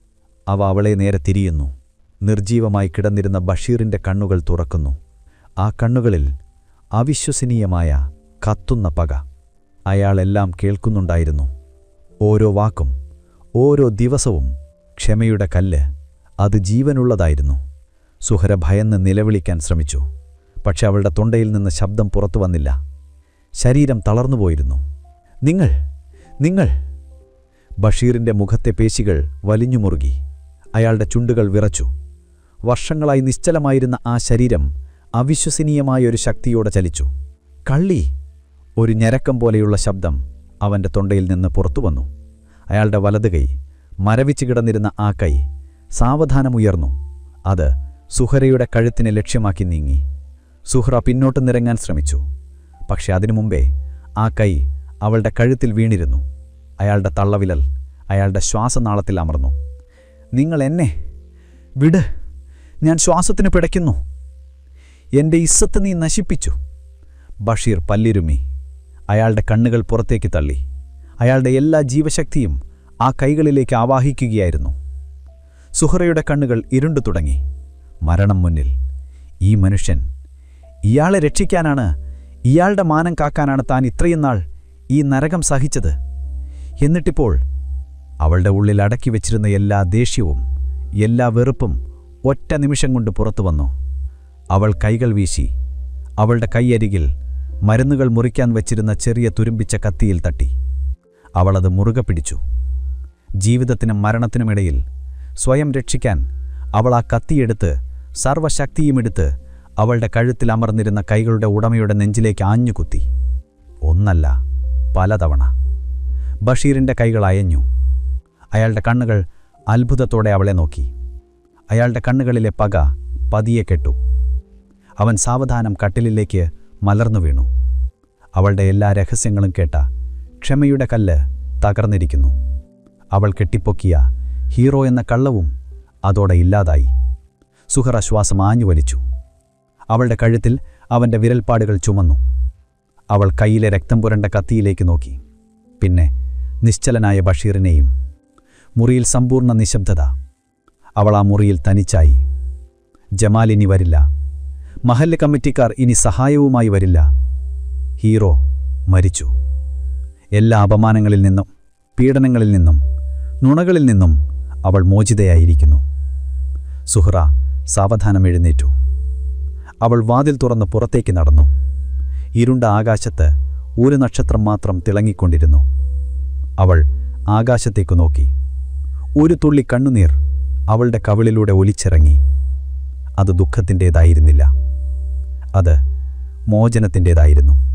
അവ അവളെ നേരെ തിരിയുന്നു. നിർജീവമായി കിടന്നിരുന്ന ബഷീറിന്റെ കണ്ണുകൾ തുറക്കുന്നു. ആ കണ്ണുകളിൽ അവിശ്വസനീയമായ കത്തുന്ന പക. അയാളെല്ലാം കേൾക്കുന്നുണ്ടായിരുന്നു. ഓരോ വാക്കും, ഓരോ ദിവസവും. ക്ഷമയുടെ കല്ല്, അത് ജീവനുള്ളതായിരുന്നു. സുഹ്റ ഭയന്ന് നിലവിളിക്കാൻ ശ്രമിച്ചു. പക്ഷെ അവളുടെ തൊണ്ടയിൽ നിന്ന് ശബ്ദം പുറത്തു വന്നില്ല. ശരീരം തളർന്നുപോയിരുന്നു. നിങ്ങൾ ബഷീറിന്റെ മുഖത്തെ പേശികൾ വലിഞ്ഞുമുറുകി. അയാളുടെ ചുണ്ടുകൾ വിറച്ചു. വർഷങ്ങളായി നിശ്ചലമായിരുന്ന ആ ശരീരം അവിശ്വസനീയമായൊരു ശക്തിയോടെ ചലിച്ചു. കള്ളി! ഒരു ഞരക്കം പോലെയുള്ള ശബ്ദം അവന്റെ തൊണ്ടയിൽ നിന്ന് പുറത്തുവന്നു. അയാളുടെ വലത് കൈ, മരവിച്ചു കിടന്നിരുന്ന ആ കൈ, സാവധാനമുയർന്നു. അത് സുഹ്റയുടെ കഴുത്തിനെ ലക്ഷ്യമാക്കി നീങ്ങി. സുഹ്റ പിന്നോട്ട് നിരങ്ങാൻ ശ്രമിച്ചു. പക്ഷെ അതിനു മുമ്പേ ആ കൈ അവളുടെ കഴുത്തിൽ വീണിരുന്നു. അയാളുടെ തള്ളവിരൽ അയാളുടെ ശ്വാസനാളത്തിൽ അമർന്നു. നിങ്ങൾ എന്നെ വിട്, ഞാൻ ശ്വാസത്തിന് പിടയ്ക്കുന്നു. എന്റെ ഇസ്സത്ത് നീ നശിപ്പിച്ചു. ബഷീർ പല്ലിരുമ്മി. അയാളുടെ കണ്ണുകൾ പുറത്തേക്ക് തള്ളി. അയാളുടെ എല്ലാ ജീവശക്തിയും ആ കൈകളിലേക്ക് ആവാഹിക്കുകയായിരുന്നു. സുഹ്റയുടെ കണ്ണുകൾ ഇരുണ്ടു തുടങ്ങി. മരണം മുന്നിൽ. ഈ മനുഷ്യൻ, ഇയാളെ രക്ഷിക്കാനാണ്, ഇയാളുടെ മാനം കാക്കാനാണ് താൻ ഇത്രയും നാൾ ഈ നരകം സഹിച്ചത്. എന്നിട്ടിപ്പോൾ അവളുടെ ഉള്ളിൽ അടക്കി വച്ചിരുന്ന എല്ലാ ദേഷ്യവും, എല്ലാ വെറുപ്പും ഒറ്റ നിമിഷം കൊണ്ട് പുറത്തുവന്നു. അവൾ കൈകൾ വീശി. അവളുടെ കൈയരികിൽ മരുന്നുകൾ മുറിക്കാൻ വച്ചിരുന്ന ചെറിയ തുരുമ്പിച്ച കത്തിയിൽ തട്ടി. അവളത് മുറുകെ പിടിച്ചു. ജീവിതത്തിനും മരണത്തിനുമിടയിൽ സ്വയം രക്ഷിക്കാൻ അവൾ ആ കത്തിയെടുത്ത് സർവശക്തിയുമെടുത്ത് അവളുടെ കഴുത്തിൽ അമർന്നിരുന്ന കൈകളുടെ ഉടമയുടെ നെഞ്ചിലേക്ക് ആഞ്ഞുകുത്തി. ഒന്നല്ല, പലതവണ. ബഷീറിന്റെ കൈകൾ അയഞ്ഞു. അയാളുടെ കണ്ണുകൾ അത്ഭുതത്തോടെ അവളെ നോക്കി. അയാളുടെ കണ്ണുകളിലെ പക പതിയെ കെട്ടു. അവൻ സാവധാനം കട്ടിലിലേക്ക് മലർന്നു വീണു. അവളുടെ എല്ലാ രഹസ്യങ്ങളും കേട്ട ക്ഷമയുടെ കല്ല് തകർന്നിരിക്കുന്നു. അവൾ കെട്ടിപ്പൊക്കിയ ഹീറോ എന്ന കള്ളവും അതോടെ ഇല്ലാതായി. സുഹ്റ ശ്വാസം ആഞ്ഞു വലിച്ചു. അവളുടെ കഴുത്തിൽ അവന്റെ വിരൽപ്പാടുകൾ ചുമന്നു. അവൾ കൈയിലെ രക്തം പുരണ്ട കത്തിയിലേക്ക് നോക്കി. പിന്നെ നിശ്ചലനായ ബഷീറിനെയും. മുറിയിൽ സമ്പൂർണ്ണ നിശബ്ദത. അവൾ ആ മുറിയിൽ തനിച്ചായി. ജമാൽ ഇനി വരില്ല. മഹല്ല് കമ്മിറ്റിക്കാർ ഇനി സഹായവുമായി വരില്ല. ഹീറോ മരിച്ചു. എല്ലാ അപമാനങ്ങളിൽ നിന്നും, പീഡനങ്ങളിൽ നിന്നും, നുണകളിൽ നിന്നും അവൾ മോചിതയായിരിക്കുന്നു. സുഹ്റ സാവധാനം എഴുന്നേറ്റു. അവൾ വാതിൽ തുറന്ന് പുറത്തേക്ക് നടന്നു. ഇരുണ്ട ആകാശത്ത് ഒരു നക്ഷത്രം മാത്രം തിളങ്ങിക്കൊണ്ടിരുന്നു. അവൾ ആകാശത്തേക്ക് നോക്കി. ഒരു തുള്ളി കണ്ണുനീർ അവളുടെ കവിളിലൂടെ ഒലിച്ചിറങ്ങി. അത് ദുഃഖത്തിൻ്റേതായിരുന്നില്ല, അത് മോചനത്തിൻ്റേതായിരുന്നു.